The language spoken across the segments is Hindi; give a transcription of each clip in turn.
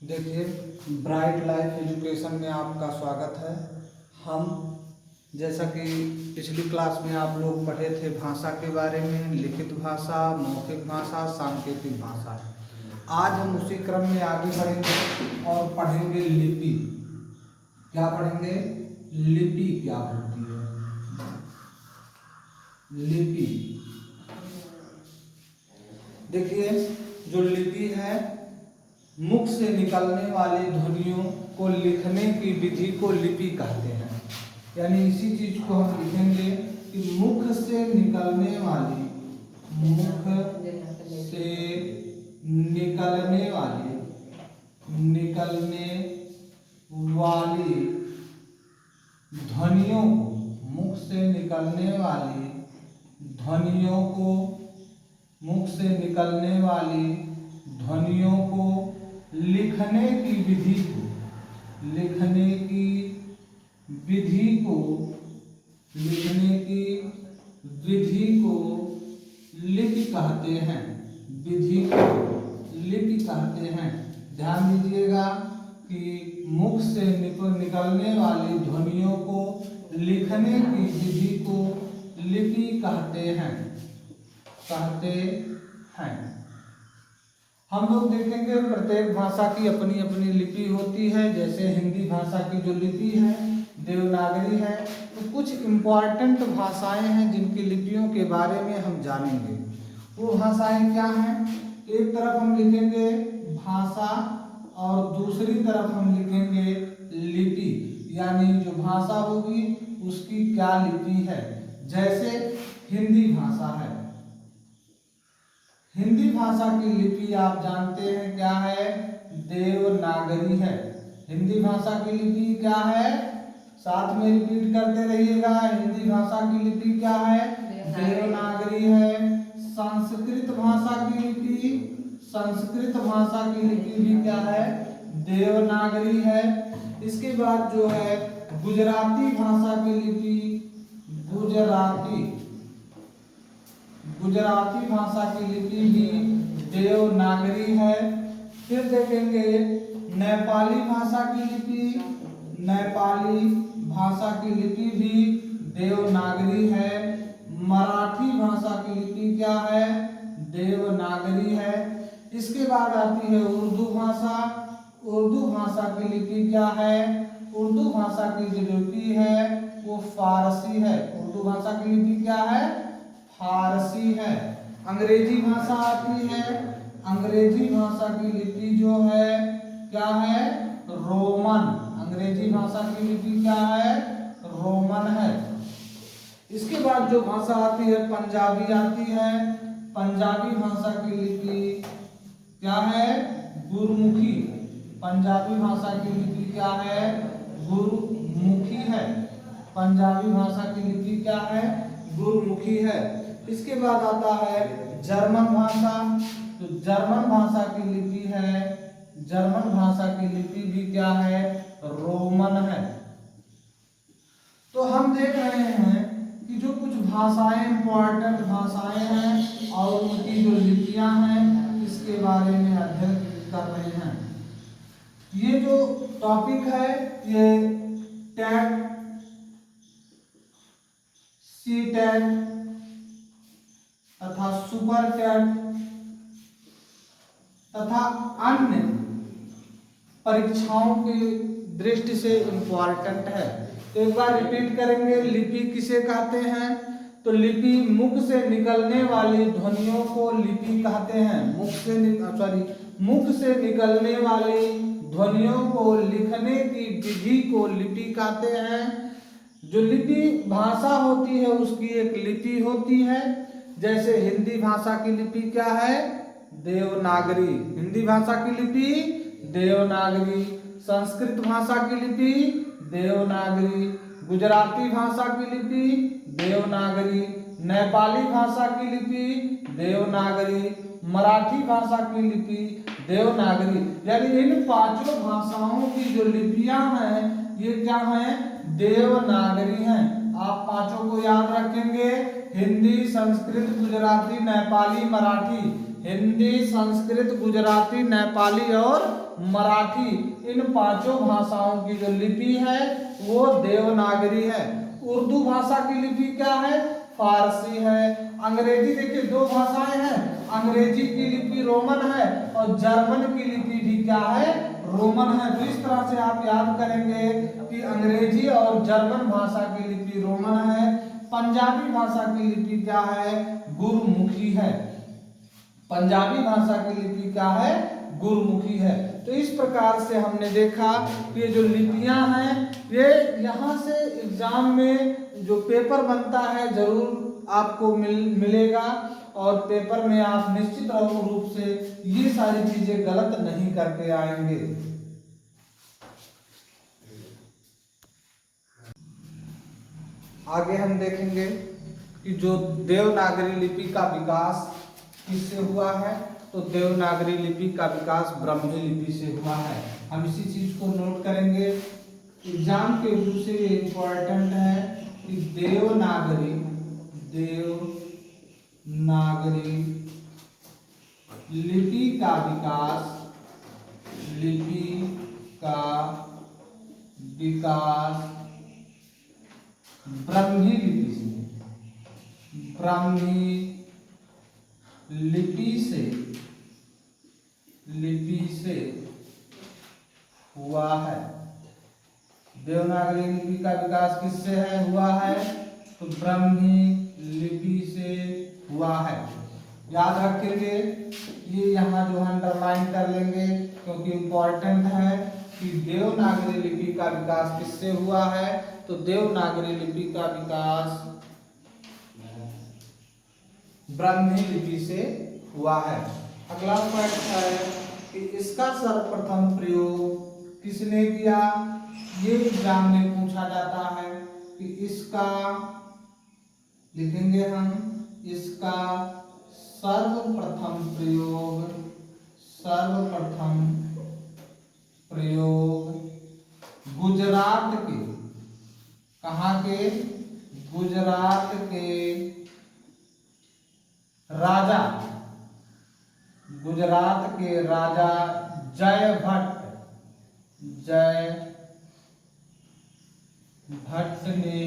देखिए, ब्राइट लाइफ एजुकेशन में आपका स्वागत है। हम जैसा कि पिछली क्लास में आप लोग पढ़े थे भाषा के बारे में, लिखित भाषा, मौखिक भाषा, सांकेतिक भाषा। आज हम उसी क्रम में आगे बढ़ेंगे और पढ़ेंगे लिपि। क्या पढ़ेंगे? लिपि क्या होती है? लिपि। देखिए, जो लिपि है, मुख से निकलने वाली ध्वनियों को लिखने की विधि को लिपि कहते हैं। यानी इसी चीज को हम लिखेंगे कि मुख से निकलने वाली ध्वनियों को, मुख से निकलने वाली ध्वनियों को लिखने की विधि को लिपि कहते हैं। ध्यान दीजिएगा कि मुख से निकलने वाली ध्वनियों को लिखने की विधि को लिपि कहते हैं। हम लोग देखेंगे प्रत्येक भाषा की अपनी अपनी लिपि होती है। जैसे हिंदी भाषा की जो लिपि है देवनागरी है। तो कुछ इम्पॉर्टेंट भाषाएं हैं जिनकी लिपियों के बारे में हम जानेंगे। वो भाषाएं क्या हैं? एक तरफ हम लिखेंगे भाषा और दूसरी तरफ हम लिखेंगे लिपि। यानी जो भाषा होगी उसकी क्या लिपि है। जैसे हिंदी भाषा है, हिंदी भाषा की लिपि आप जानते हैं क्या है? देवनागरी है। हिंदी भाषा की लिपि क्या है? साथ में रिपीट करते रहिएगा। हिंदी भाषा की लिपि क्या है? देवनागरी है। संस्कृत भाषा की लिपि भी क्या है? देवनागरी है। इसके बाद जो है गुजराती भाषा की लिपि, गुजराती भाषा की लिपि भी देवनागरी है। फिर देखेंगे नेपाली भाषा की लिपि भी देवनागरी है। मराठी भाषा की लिपि क्या है? देवनागरी है। इसके बाद आती है उर्दू भाषा। उर्दू भाषा की लिपि क्या है? उर्दू भाषा की जो लिपि है वो फारसी है। उर्दू भाषा की लिपि क्या है? फारसी है। अंग्रेजी भाषा आती है। अंग्रेजी भाषा की लिपि जो है क्या है? रोमन। अंग्रेजी भाषा की लिपि क्या है? रोमन है। इसके बाद जो भाषा आती है पंजाबी आती है। पंजाबी भाषा की लिपि क्या है? गुरुमुखी। पंजाबी भाषा की लिपि क्या है? गुरुमुखी है। पंजाबी भाषा की लिपि क्या है? गुरुमुखी है। इसके बाद आता है जर्मन भाषा। तो जर्मन भाषा की लिपि है, जर्मन भाषा की लिपि भी क्या है? रोमन है। तो हम देख रहे हैं कि जो कुछ भाषाएं इंपॉर्टेंट भाषाएं हैं और उनकी जो लिपियां हैं इसके बारे में अध्ययन कर रहे हैं। ये जो टॉपिक है ये टैट, सी टैट तथा सुपर टैट तथा अन्य परीक्षाओं की दृष्टि से इम्पॉर्टेंट है। तो एक बार रिपीट करेंगे, लिपि किसे कहते हैं? तो लिपि मुख से निकलने वाली ध्वनियों को लिपि कहते हैं। मुख से निकलने वाली ध्वनियों को लिखने की विधि को लिपि कहते हैं। जो लिपि भाषा होती है उसकी एक लिपि होती है। जैसे हिंदी भाषा की लिपि क्या है? देवनागरी। हिंदी भाषा की लिपि देवनागरी। संस्कृत भाषा की लिपि देवनागरी। गुजराती भाषा की लिपि देवनागरी। नेपाली भाषा की लिपि देवनागरी। मराठी भाषा की लिपि देवनागरी। यानी इन पांचों भाषाओं की जो लिपियां हैं ये क्या हैं? देवनागरी हैं। आप पांचों को याद रखेंगे, हिंदी, संस्कृत, गुजराती, नेपाली, मराठी। हिंदी, संस्कृत, गुजराती, नेपाली और मराठी, इन पांचों भाषाओं की जो लिपि है वो देवनागरी है। उर्दू भाषा की लिपि क्या है? फारसी है। अंग्रेजी, देखिए दो भाषाएं हैं, अंग्रेजी की लिपि रोमन है और जर्मन की लिपि भी क्या है? रोमन है। तो इस तरह से आप याद करेंगे कि अंग्रेजी और जर्मन भाषा की लिपि रोमन है। पंजाबी भाषा की लिपि क्या है? गुरमुखी है। पंजाबी भाषा की लिपि क्या है? गुरमुखी है। तो इस प्रकार से हमने देखा कि ये जो लिपियां हैं ये यहाँ से एग्जाम में जो पेपर बनता है जरूर आपको मिलेगा और पेपर में आप निश्चित रूप से ये सारी चीजें गलत नहीं करके आएंगे। आगे हम देखेंगे कि जो देवनागरी लिपि का विकास किससे हुआ है? तो देवनागरी लिपि का विकास ब्राह्मी लिपि से हुआ है। हम इसी चीज को नोट करेंगे, एग्जाम के व्यू से ये इंपॉर्टेंट है कि देवनागरी लिपि का विकास ब्राह्मी लिपि से हुआ है। देवनागरी लिपि का विकास किससे हुआ है? तो ब्राह्मी लिपि से हुआ है। याद रखेंगे, ये यहाँ जो अंडरलाइन कर लेंगे क्योंकि इंपॉर्टेंट है कि देवनागरी लिपि का विकास किससे हुआ है? तो देवनागरी लिपि का विकास ब्राह्मी लिपि से हुआ है। अगला पॉइंट है कि इसका सर्वप्रथम प्रयोग किसने किया? ये एग्जाम में पूछा जाता है कि इसका लिखेंगे हम, इसका सर्वप्रथम प्रयोग गुजरात के, कहाँ के? गुजरात के राजा जय भट्ट ने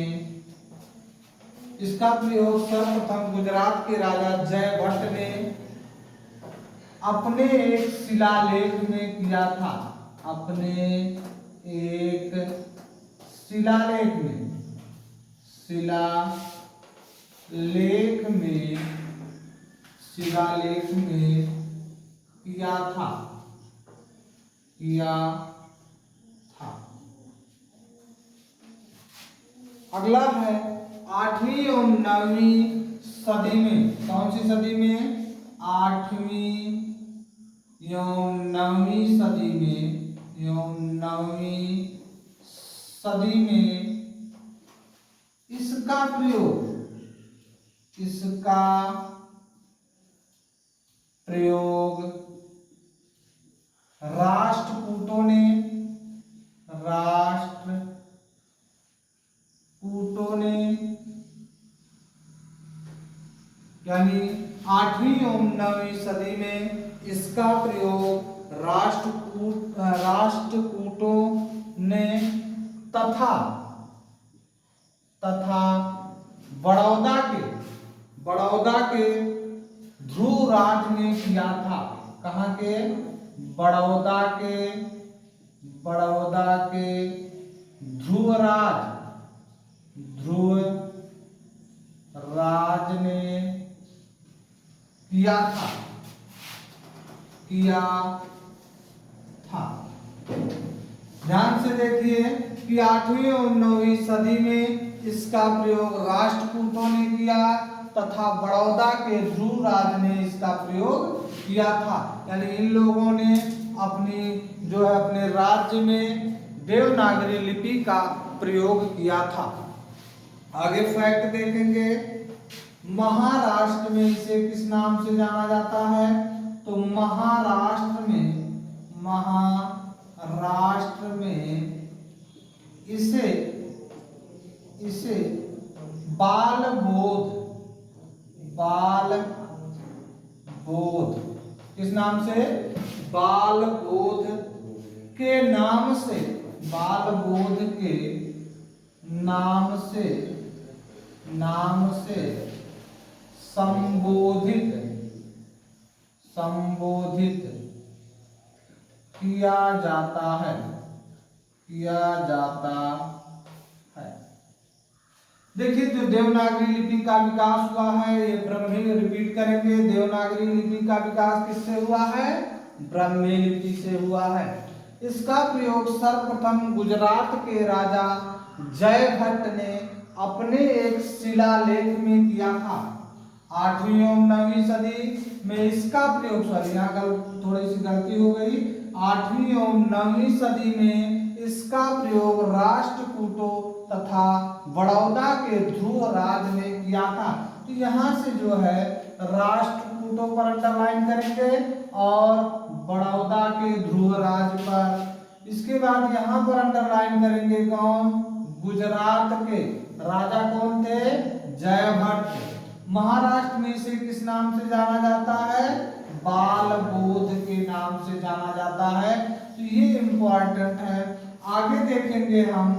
इसका प्रयोग सर्वप्रथम गुजरात के राजा जय भट्ट ने अपने एक शिलालेख में किया था। अपने एक शिलालेख में किया था। अगला है 8वीं और 9वीं सदी में। कौन सी सदी में? 8वीं एवं 9वीं सदी में इसका प्रयोग राष्ट्रकूटों ने यानी 8वीं एवं 9वीं सदी में इसका प्रयोग राष्ट्रकूटों ने तथा बड़ौदा के ध्रुवराज ने किया था। कहाँ के? बड़ौदा के ध्रुवराज ने किया था। ध्यान से देखिए कि 8वीं और 9वीं सदी में इसका प्रयोग राष्ट्रकूटों ने किया तथा बड़ौदा के ध्रुवराज ने इसका प्रयोग किया था। यानी इन लोगों ने अपने राज्य में देवनागरी लिपि का प्रयोग किया था। आगे फैक्ट देखेंगे, महाराष्ट्र में इसे किस नाम से जाना जाता है? तो महाराष्ट्र में इसे बाल बोध किस नाम से? बाल बोध के नाम से, बाल बोध के नाम से संबोधित किया जाता है। देखिए, जो देवनागरी लिपि का विकास हुआ है, ये ब्राह्मी, रिपीट करेंगे, देवनागरी लिपि का विकास किससे हुआ है? ब्राह्मी लिपि से हुआ है। इसका प्रयोग सर्वप्रथम गुजरात के राजा जयभट्ट ने अपने एक शिलालेख में किया था। 8वीं एवं 9वीं सदी में इसका प्रयोग, सॉरी यहाँ थोड़ी सी गलती हो गई, 8वीं एवं 9वीं सदी में इसका प्रयोग राष्ट्रकूटों तथा बड़ौदा के ध्रुवराज ने किया था। तो यहाँ से जो है राष्ट्रकूटों पर अंडरलाइन करेंगे और बड़ौदा के ध्रुवराज पर। इसके बाद यहाँ पर अंडरलाइन करेंगे कौन? गुजरात के राजा कौन थे? जयभट्ट। महाराष्ट्र में इसे किस नाम से जाना जाता है? बाल बोध के नाम से जाना जाता है। तो ये इंपॉर्टेंट है। आगे देखेंगे हम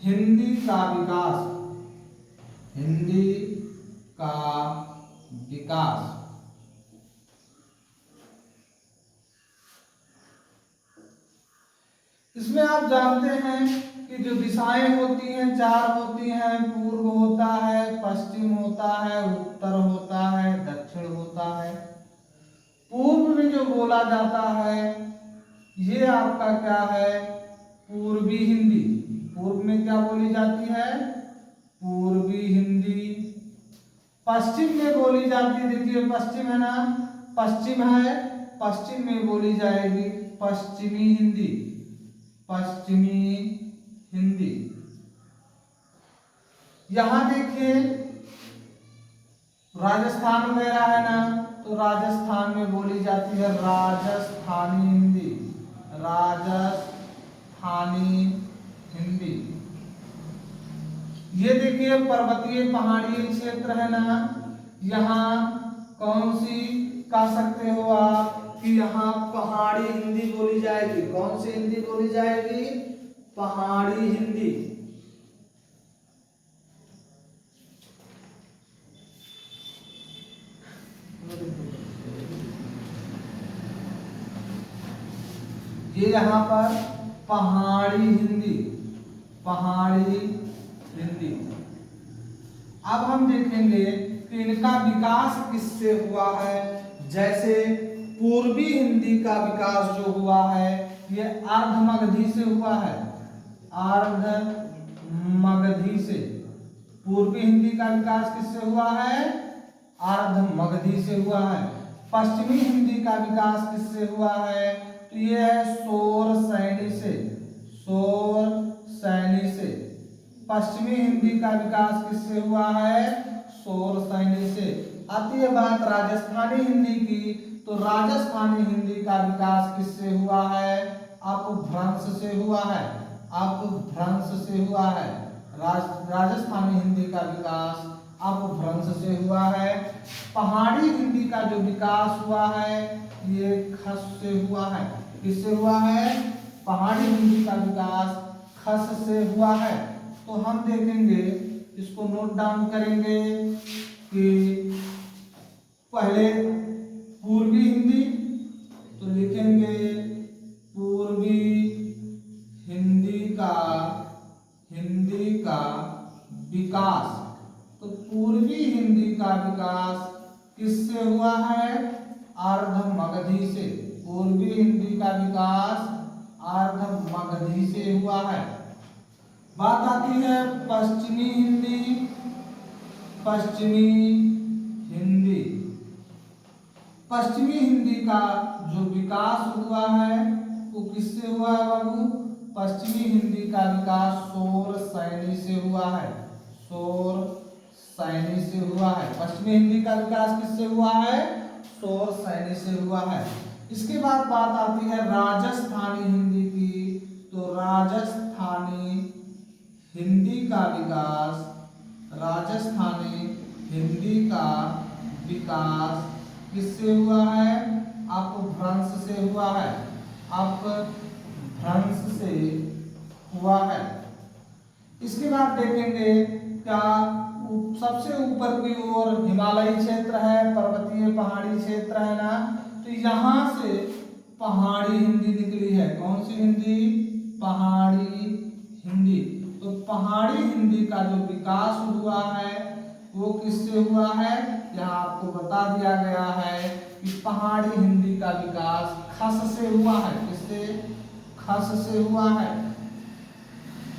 हिंदी का विकास। हिंदी का विकास, इसमें आप जानते हैं कि जो दिशाएं होती हैं 4 होती हैं। पूर्व होता है, पश्चिम होता है, उत्तर होता है, दक्षिण होता है। पूर्व में जो बोला जाता है ये आपका क्या है? पूर्वी हिंदी। पूर्व में क्या बोली जाती है? पूर्वी हिंदी। पश्चिम में बोली जाती है, देखिए पश्चिम है ना, पश्चिम है, पश्चिम में बोली जाएगी पश्चिमी हिंदी। पश्चिमी हिंदी। यहां देखिए राजस्थान वगैरह है ना, तो राजस्थान में बोली जाती है राजस्थानी हिंदी। राजस्थानी हिंदी। ये देखिए पर्वतीय पहाड़ी क्षेत्र है ना, यहाँ कौन सी कह सकते हो आप कि यहाँ पहाड़ी हिंदी बोली जाएगी। कौन सी हिंदी बोली जाएगी? पहाड़ी हिंदी। ये यहाँ पर पहाड़ी हिंदी, पहाड़ी हिंदी। अब हम देखेंगे कि इनका विकास किससे हुआ है। जैसे पूर्वी हिंदी का विकास जो हुआ है ये अर्ध मगधी से हुआ है। अर्ध मगधी से। पूर्वी हिंदी का विकास किससे हुआ है? अर्ध मगधी से हुआ है। पश्चिमी हिंदी का विकास किससे हुआ है? तो ये है शोर सैनी से। शोर सैनी से। पश्चिमी हिंदी का विकास किससे हुआ है? शोर सैनी से। आती है बात राजस्थानी हिंदी की, तो राजस्थानी हिंदी का विकास किससे हुआ है? अपभ्रंश से हुआ है। अपभ्रंश से हुआ है। राजस्थानी हिंदी का विकास अपभ्रंश से हुआ है। पहाड़ी हिंदी का जो विकास हुआ है ये खस से हुआ है। किससे हुआ है? पहाड़ी हिंदी का विकास खस से हुआ है। तो हम देखेंगे, इसको नोट डाउन करेंगे कि पहले पूर्वी हिंदी, तो लिखेंगे पूर्वी हिंदी का विकास। तो पूर्वी हिंदी का विकास किससे हुआ है? अर्ध मगधी से। पूर्वी हिंदी का विकास अर्ध मगधी से हुआ है। बात आती है पश्चिमी हिंदी। पश्चिमी हिंदी। पश्चिमी हिंदी का जो विकास हुआ है वो किससे हुआ है बाबू? पश्चिमी हिंदी का विकास शोर सैनी से हुआ है। शोर सैनी से हुआ है। पश्चिमी हिंदी का विकास किससे हुआ है? शोर सैनी से हुआ है। इसके बाद बात आती है राजस्थानी हिंदी की। तो राजस्थानी हिंदी का विकास, राजस्थानी हिंदी का विकास किससे हुआ है? अपभ्रंश से हुआ है, अपभ्रंश से हुआ है। इसके बाद देखेंगे क्या सबसे ऊपर की ओर हिमालयी क्षेत्र है, पर्वतीय पहाड़ी क्षेत्र है ना, तो यहाँ से पहाड़ी हिंदी निकली है। कौन सी हिंदी? पहाड़ी हिंदी। तो पहाड़ी हिंदी का जो विकास हुआ है वो किससे हुआ है? यहाँ आपको बता दिया गया है कि पहाड़ी हिंदी का विकास खस से हुआ है। किससे? खस से हुआ है।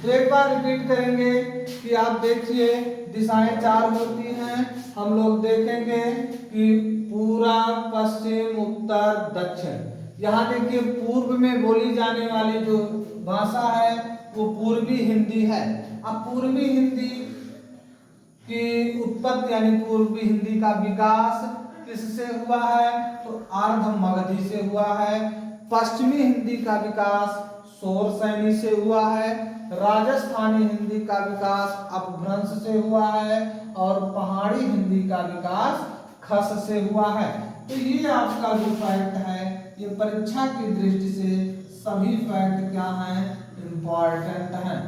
तो एक बार रिपीट करेंगे कि आप देखिए दिशाएं 4 होती हैं। हम लोग देखेंगे कि पूर्व, पश्चिम, उत्तर, दक्षिण। यहाँ देखिए पूर्व में बोली जाने वाली जो भाषा है वो पूर्वी हिंदी है। अब पूर्वी हिंदी की उत्पत्ति यानी पूर्वी हिंदी का विकास किससे हुआ है? तो अर्ध मगधी से हुआ है। पश्चिमी हिंदी का विकास शौरसैनी से हुआ है। राजस्थानी हिंदी का विकास अपभ्रंश से हुआ है और पहाड़ी हिंदी का विकास खस से हुआ है। तो ये आपका जो फैक्ट है ये परीक्षा की दृष्टि से सभी फैक्ट क्या हैं? इंपॉर्टेंट हैं।